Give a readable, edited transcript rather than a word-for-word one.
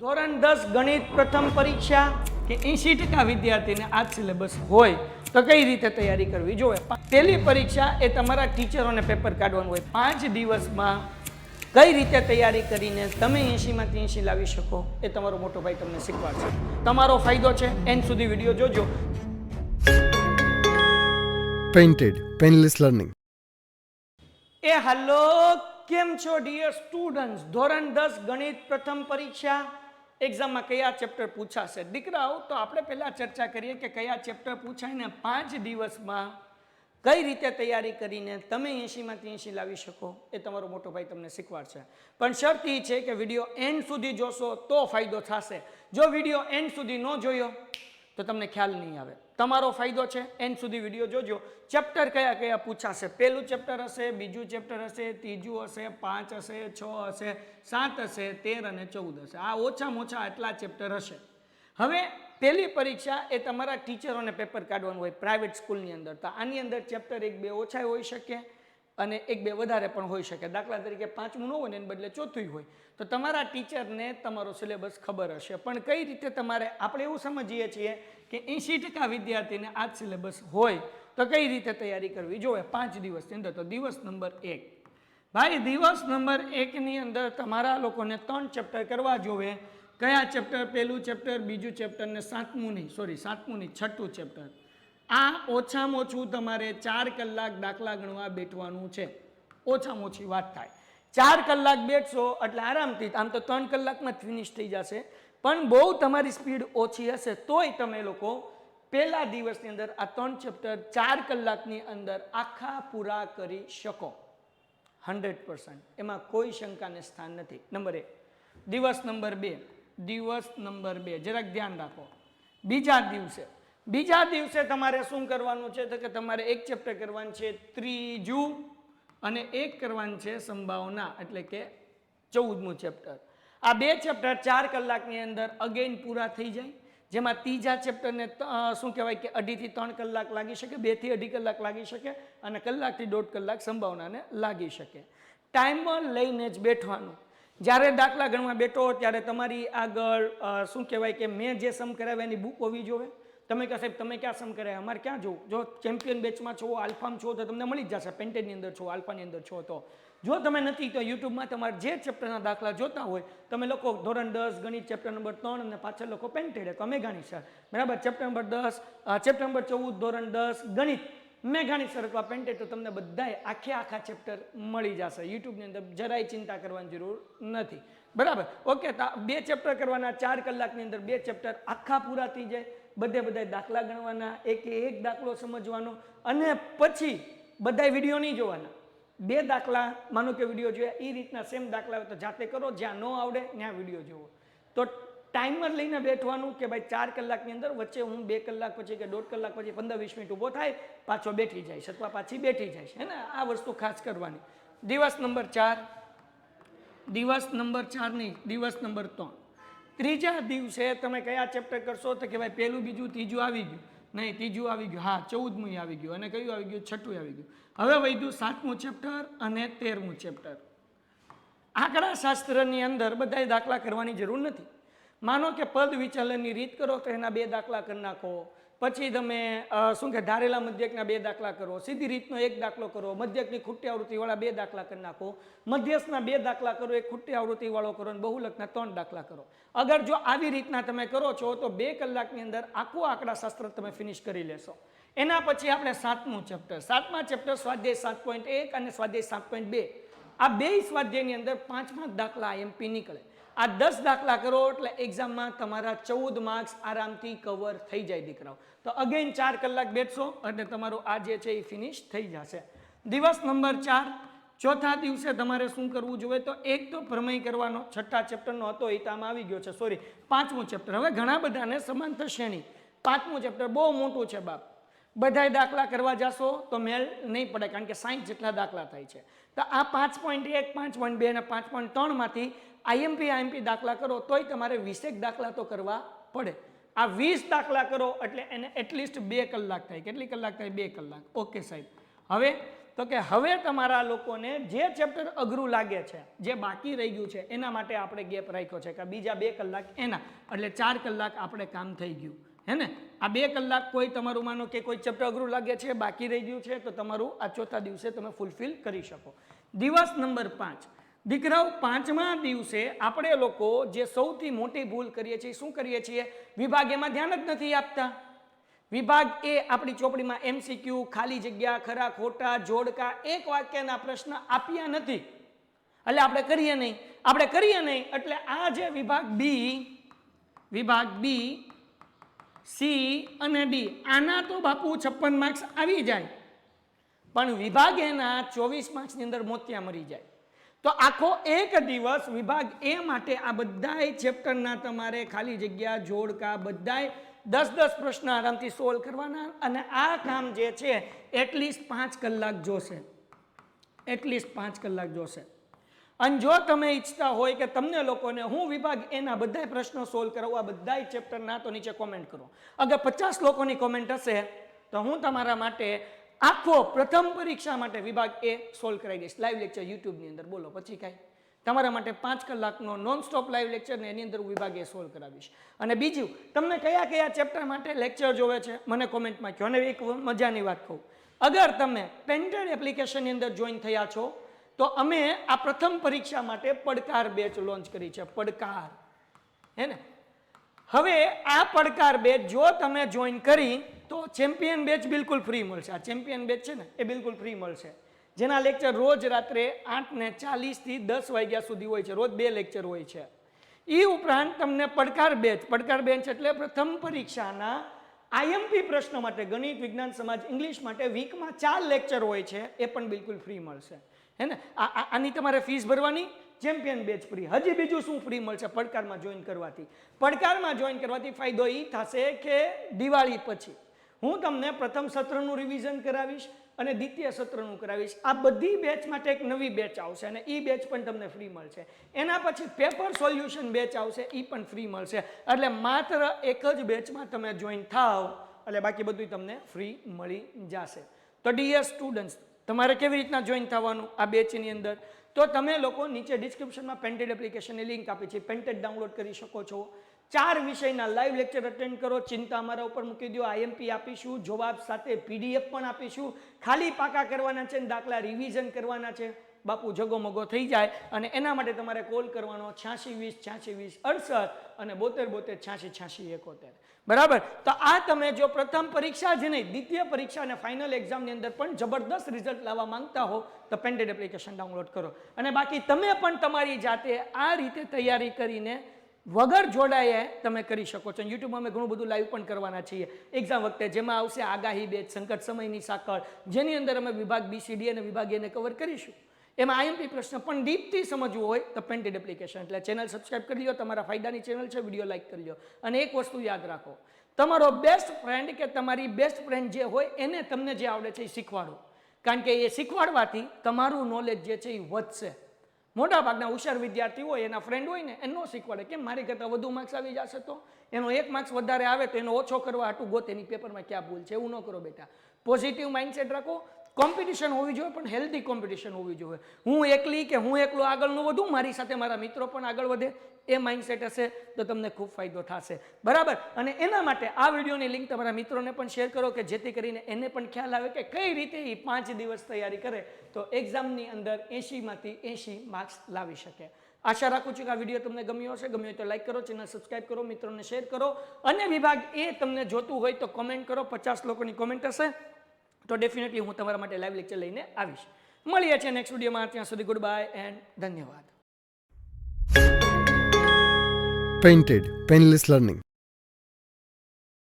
ધોરણ 10 ગણિત પ્રથમ પરીક્ષા કે 80% વિદ્યાર્થીને આ સિલેબસ હોય તો કઈ રીતે તૈયારી કરવી જોઈએ। પહેલી પરીક્ષા એ તમારા ટીચરોને પેપર કાઢવાનું હોય। 5 દિવસમાં કઈ રીતે તૈયારી કરીને તમે 80 માંથી 80 લાવી શકો એ તમારો મોટો ભાઈ તમને શીખવાડશે। તમારો ફાયદો છે, એન્ડ સુધી વિડીયો જોજો। Painted painless learning. એ હાલો, કેમ છો ડિયર સ્ટુડન્ટ્સ? ધોરણ 10 ગણિત પ્રથમ પરીક્ષા એક્ઝામમાં કયા ચેપ્ટર પૂછાશે? દીકરાઓ, તો આપણે પહેલા ચર્ચા કરીએ કે કયા ચેપ્ટર પૂછાય ને 5 દિવસમાં કઈ રીતે તૈયારી કરીને તમે 80 માંથી 80 લાવી શકો એ તમારો મોટો ભાઈ તમને શીખવાડશે। પણ શરત એ છે કે વિડીયો એન્ડ સુધી જોશો તો ફાયદો થશે। જો વિડીયો એન્ડ સુધી ન જોયો તો તમને ખ્યાલ નહીં આવે। તમારો ફાયદો છે, એન્ડ સુધી વિડીયો જોજો। ચેપ્ટર કયા કયા પૂછાશે? પહેલું ચેપ્ટર હશે, બીજું ચેપ્ટર હશે, ત્રીજું હશે, 5 હશે, 6 હશે, 7 હશે, 13 અને 14 હશે। આ ઓછામાં ઓછા આટલા ચેપ્ટર હશે। હવે પહેલી પરીક્ષા એ તમારા ટીચરોને પેપર કાઢવાનું હોય પ્રાઇવેટ સ્કૂલની અંદર। તો આની અંદર ચેપ્ટર 1-2 ઓછા હોઈ શકે અને 1-2 વધારે પણ હોઈ શકે। દાખલા તરીકે 5મું ન હોય ને એને બદલે 4થું હોય તો તમારા ટીચરને તમારો સિલેબસ ખબર હશે। પણ કઈ રીતે તમારે, આપણે એવું સમજીએ છીએ કે 80% વિદ્યાર્થીને આ જ સિલેબસ હોય તો કઈ રીતે તૈયારી કરવી જોઈએ 5 દિવસની અંદર? તો દિવસ નંબર 1 ભાઈ, દિવસ નંબર 1 ની અંદર તમારા લોકોને 3 ચેપ્ટર કરવા જોઈએ। કયા ચેપ્ટર? પહેલું ચેપ્ટર, બીજું ચેપ્ટર ને 7મું નહીં, 6થું ચેપ્ટર। આ ઓછામાં ઓછું તમારે 4 કલાક દાખલા ગણવા બેઠવાનું છે। ઓછામાં ઓછી વાત થાય 4 કલાક બેઠશો એટલે આરામથી, આમ તો 3 કલાકમાં જ ફિનિશ થઈ જશે, પણ બહુ તમારી સ્પીડ ઓછી હશે તોય તમે લોકો પહેલા દિવસની અંદર આ 3 ચેપ્ટર 4 કલાકની અંદર આખા પૂરા કરી શકો 100%। એમાં કોઈ શંકાને સ્થાન નથી। નંબર 1। દિવસ નંબર 2 જરાક ધ્યાન રાખો। બીજા દિવસે તમારે શું કરવાનું છે તો કે તમારે એક ચેપ્ટર કરવાનું છે ત્રીજું અને એક કરવાનું છે સંભાવના, એટલે કે 14મું ચેપ્ટર। આ 2 ચેપ્ટર 4 કલાકની અંદર અગેન પૂરા થઈ જાય, જેમાં ત્રીજા ચેપ્ટરને શું કહેવાય કે 2.5 થી 3 કલાક લાગી શકે, 2 થી 2.5 કલાક લાગી શકે અને કલાકથી 1.5 કલાક સંભાવનાને લાગી શકે। ટાઈમર લઈને જ બેઠવાનું। જ્યારે દાખલા ગણવા બેઠો ત્યારે તમારી આગળ શું કહેવાય કે મેં જે સમ કરાવ્યા એની બુક હોવી જોઈએ। તમે કહો સાહેબ તમે ક્યાં સમ કરાવ્યા, અમારે ક્યાં જોવું? જો ચેમ્પિયન બેચમાં છો, આલ્ફામાં છો તો તમને મળી જ જશે, પેન્ટેડની અંદર છો, આલ્ફાની અંદર છો તો। જો તમે નથી તો યુટ્યુબમાં તમારે જે ચેપ્ટરના દાખલા જોતા હોય તમે લોકો ધોરણ 10 ગણિત ચેપ્ટર નંબર 3 અને પાછળ લોકો પેન્ટેડ તો મેઘાણી સર, બરાબર? ચેપ્ટર નંબર 10, ચેપ્ટર નંબર 14 ધોરણ 10 ગણિત મેઘાણી સર અથવા પેન્ટેડ, તો તમને બધાય આખા ચેપ્ટર મળી જશે યુટ્યુબની અંદર। જરાય ચિંતા કરવાની જરૂર નથી, બરાબર? ઓકે, તો 2 ચેપ્ટર કરવાના 4 કલાકની અંદર 2 ચેપ્ટર આખા પૂરા થઈ જાય। બધા દાખલા ગણવાના, એક દાખલો સમજવાનો અને પછી બધા વિડીયો નહીં જોવાના। 2 દાખલા માનો કે વિડીયો જોયા, એ રીતના સેમ દાખલા હોય તો જાતે કરો, જ્યાં ન આવડે ત્યાં વિડીયો જોવો। તો ટાઈમર લઈને બેઠવાનું કે ભાઈ 4 કલાકની અંદર વચ્ચે હું 2 કલાક પછી કે 1.5 કલાક પછી 15-20 મિનિટ ઊભો થાય, પાછો બેઠી જઈશ અથવા પાછી બેઠી જઈશ, હે ને? આ વસ્તુ ખાસ કરવાની। દિવસ નંબર 4 નહીં, દિવસ નંબર 3। ત્રીજા દિવસે તમે કયા ચેપ્ટર કરશો તો કે ભાઈ પહેલું, બીજું, ત્રીજું આવી ગયું નહીં, ત્રીજું આવી ગયું, હા 14મું આવી ગયું અને કયું આવી ગયું? 6થું આવી ગયું। હવે વધ્યું 7મું ચેપ્ટર અને 13મું ચેપ્ટર। આંકડા શાસ્ત્રની અંદર બધાય દાખલા કરવાની જરૂર નથી। માનો કે પદ વિચલનની રીત કરો તો એના 2 દાખલા કરી નાખો, પછી તમે શું કે ધારેલા મધ્યકના 2 દાખલા કરો, સીધી રીતનો 1 દાખલો કરો, મધ્યકની ખૂટી આવૃત્તિવાળા 2 દાખલા કરી નાખો, મધ્યસ્થના 2 દાખલા કરો, એક ખૂટી આવૃત્તિવાળો કરો અને બહુલકના 3 દાખલા કરો। અગર જો આવી રીતના તમે કરો છો તો 2 કલાકની અંદર આખું આંકડા શાસ્ત્ર તમે ફિનિશ કરી લેશો। એના પછી આપણે 7મું ચેપ્ટર, 7મા ચેપ્ટર સ્વાધ્યાય 7.1 અને સ્વાધ્યાય 7.2। આ 2 સ્વાધ્યાયની અંદર 5 દાખલા એમપી નીકળે। આ 10 દાખલા કરો એટલે એક્ઝામમાં તમારા 14 માર્ક્સ આરામથી કવર થઈ જાય દીકરાઓ। તો અગેન 4 કલાક બેઠશો એટલે તમારું આ જે છે એ ફિનિશ થઈ જશે। દિવસ નંબર 4, ચોથા દિવસે તમારે શું કરવું જોઈએ તો એક તો પ્રમેય કરવાનો, 6થા ચેપ્ટરનો હતો એ તો આમાં આવી ગયો છે, 5મું ચેપ્ટર। હવે ઘણા બધાને સમાંતર શ્રેણી 5મું ચેપ્ટર બહુ મોટું છે બાપ, બધાય દાખલા કરવા જશો તો મેળ નહીં પડે, કારણ કે 60 જેટલા દાખલા થાય છે। તો આ 5.1, 5.2 અને 5.3 માંથી આઈએમપી દાખલા કરો તોય તમારે 20 દાખલા તો કરવા પડે। આ 20 દાખલા કરો એટલે એને એટલીસ્ટ 2 કલાક થાય। કેટલી કલાક થાય? 2 કલાક। ઓકે સાહેબ, હવે તો કે હવે તમારા લોકોને જે ચેપ્ટર અઘરું લાગે છે, જે બાકી રહી ગયું છે, એના માટે આપણે ગેપ રાખ્યો છે કે બીજા 2 કલાક એના, એટલે 4 કલાક આપણે કામ થઈ ગયું હે ને. આ 2 કલાક કોઈ તમારું માનો કે કોઈ ચેપ્ટર અઘરું લાગે છે, બાકી રહી ગયું છે, તો તમારું આ ચોથા દિવસે તમે ફૂલફિલ કરી શકો. દિવસ નંબર 5, દીકરાઓ 5મા દિવસે આપણે લોકો જે સૌથી મોટી ભૂલ કરીએ છીએ, શું કરીએ છીએ? વિભાગ એમાં ધ્યાન જ નથી આપતા. વિભાગ એ આપણી ચોપડીમાં MCQ, ખાલી જગ્યા, ખરા ખોટા, જોડકા, એક વાક્યના પ્રશ્ન આપ્યા નથી, એટલે આપણે કરીએ નહીં. એટલે આ જે વિભાગ બી, સી અને ડી, આના તો બાપુ 56 માર્ક્સ આવી જાય, પણ વિભાગ એના 24 માર્ક્સની અંદર મોતિયા મરી જાય. તો આખો એક દિવસ વિભાગ એ માટે આ બધાય ચેપ્ટરના તમારે ખાલી જગ્યા, જોડકા, બધાય 10-10 પ્રશ્ન આરામથી સોલ્વ કરવાના, અને આ કામ જે છે એટલીસ્ટ 5 કલાક જોશે. અને જો તમે ઈચ્છતા હોય કે તમને લોકોને હું વિભાગ એના બધા પ્રશ્નો સોલ્વ કરાવું, આ બધા ચેપ્ટરના, તો નીચે કોમેન્ટ કરો. અગર 50 લોકોની કોમેન્ટ હશે તો હું તમારા માટે આખો પ્રથમ પરીક્ષા માટે વિભાગ એ સોલ્વ કરાવી દઈશ, લાઈવ લેક્ચર યુટ્યુબની અંદર. બોલો પછી કાંઈ તમારા માટે 5 કલાકનો નોન સ્ટોપ લાઈવ લેક્ચર ને એની અંદર વિભાગ એ સોલ્વ કરાવીશ. અને બીજું, તમને કયા ચેપ્ટર માટે લેક્ચર જોવે છે મને કોમેન્ટમાં કહો. અને એક મજાની વાત કહું, અગર તમે પેન્ટેડ એપ્લિકેશનની અંદર જોઈન થયા છો તો અમે આ પ્રથમ પરીક્ષા માટે પડકાર બેચ લોન્ચ કરી છે. પડકાર હે ને. હવે આ પડકાર બેચ જો તમે જોઈન કરી તો ચેમ્પિયન બેચ બિલકુલ ફ્રી મળશે. આ ચેમ્પિયન બેચ છે ને એ બિલકુલ ફ્રી મળશે, જેના લેક્ચર રોજ રાત્રે 8:40 થી 10 વાગ્યા સુધી હોય છે. રોજ 2 લેક્ચર હોય છે. એ ઉપરાંત તમને પડકાર બેચ એટલે પ્રથમ પરીક્ષાના IMP પ્રશ્નો માટે, ગણિત, વિજ્ઞાન, સમાજ, ઇંગ્લિશ માટે વીકમાં 4 લેક્ચર હોય છે, એ પણ બિલકુલ ફ્રી મળશે હે ને. આની તમારે ફીસ ભરવાની, ચેમ્પિયન બેચ ફ્રી. હજી બીજું શું ફ્રી મળશે પડકારમાં જોઈન કરવાથી? પડકારમાં જોઈન કરવાથી ફાયદો એ થશે કે દિવાળી પછી હું તમને પ્રથમ સત્રનું રિવિઝન કરાવીશ અને દ્વિતીય સત્રનું કરાવીશ. આ બધી બેચ માટે એક નવી બેચ આવશે અને એ બેચ પણ તમને ફ્રી મળશે. એના પછી પેપર સોલ્યુશન બેચ આવશે, એ પણ ફ્રી મળશે. એટલે માત્ર એક જ બેચમાં તમે જોઈન થાવ એટલે બાકી બધું તમને ફ્રી મળી જશે. તો ડિયર સ્ટુડન્ટ્સ, તમારે કેવી રીતના જોઈન થવાનું આ બેચની અંદર? તો તમે લોકો નીચે ડિસ્ક્રિપ્શનમાં પેન્ટેડ એપ્લિકેશનની લિંક આપી છે, પેન્ટેડ ડાઉનલોડ કરી શકો છો. 4 વિષયના લાઈવ લેક્ચર અટેન્ડ કરો, ચિંતા અમારા ઉપર મૂકી દો. IMP આપીશું, જવાબ સાથે PDF પણ આપીશું. ખાલી પાકા કરવાના છે, દાખલા રિવિઝન કરવાના છે. બાપુ જગોમગો થઈ જાય. અને એના માટે તમારે કોલ કરવાનો 8620 8820 68 અને 72 72 86 86 71. બરાબર. તો આ તમે જો પ્રથમ પરીક્ષા જ નહીં, દ્વિતીય પરીક્ષા અને ફાઇનલ એક્ઝામની અંદર પણ જબરદસ્ત રિઝલ્ટ લાવવા માંગતા હો તો પેન્ટેડ એપ્લિકેશન ડાઉનલોડ કરો. અને બાકી તમે પણ તમારી જાતે આ રીતે તૈયારી કરીને વગર જોડાયે તમે કરી શકો છો. યુટ્યુબમાં અમે ઘણું બધું લાઈવ પણ કરવાના છીએ એક્ઝામ વખતે, જેમાં આવશે આગાહી બેચ, સંકટ સમયની સાંકળ, જેની અંદર અમે વિભાગ BCD અને વિભાગ એને કવર કરીશું. એમાં IMP પ્રશ્ન પણ ડીપથી સમજવું હોય તો પેન્ટેડ એપ્લિકેશન. એટલે ચેનલ સબસ્ક્રાઇબ કરી લો, તમારા ફાયદાની ચેનલ છે, વિડીયો લાઈક કરી લો. અને એક વસ્તુ યાદ રાખો, તમારો બેસ્ટ ફ્રેન્ડ કે તમારી બેસ્ટ ફ્રેન્ડ જે હોય એને તમને જે આવડે છે એ શીખવાડો, કારણ કે એ શીખવાડવાથી તમારું નોલેજ જે છે એ વધશે. મોટા ભાગના હોશિયાર વિદ્યાર્થી હોય, એના ફ્રેન્ડ હોય ને, એનો શીખવાડે કેમ મારી કરતાં વધુ માર્ક્સ આવી જશે, તો એનો 1 માર્ક્સ વધારે આવે તો એનો ઓછો કરવા હાટું ગોત એની પેપરમાં ક્યાં ભૂલ છે. એવું ન કરો બેટા. પોઝિટિવ માઇન્ડસેટ રાખો. કોમ્પિટિશન હોવી જોઈએ, પણ હેલ્ધી કોમ્પિટિશન હોવી જોઈએ. હું એકલી કે હું એકલો આગળ ન વધું, મારી સાથે મારા મિત્રો પણ આગળ વધે, એ માઇન્ડસેટ હશે તો તમને ખૂબ ફાયદો થશે. બરાબર. અને એના માટે આ વિડીયોની લિંક તમારા મિત્રોને પણ શેર કરો કે જેથી કરીને એને પણ ખ્યાલ આવે કે કઈ રીતે એ 5 દિવસ તૈયારી કરે તો એક્ઝામની અંદર 80માંથી 80 માર્ક્સ લાવી શકે. આશા રાખું છું કે આ વિડીયો તમને ગમ્યો હશે. ગમ્યો હોય તો લાઈક કરો, ચેનલ સબસ્ક્રાઇબ કરો, મિત્રોને શેર કરો. અને વિભાગ એ તમને જોતું હોય તો કોમેન્ટ કરો. 50 લોકોની કોમેન્ટ હશે તો ડેફિનેટલી હું તમારા માટે લાઈવ લેક્ચર લઈને આવીશ. મળીએ છીએ નેક્સ્ટ વિડીયોમાં. ત્યાં સુધી ગુડ બાય એન્ડ ધન્યવાદ. Painted, Painless Learning.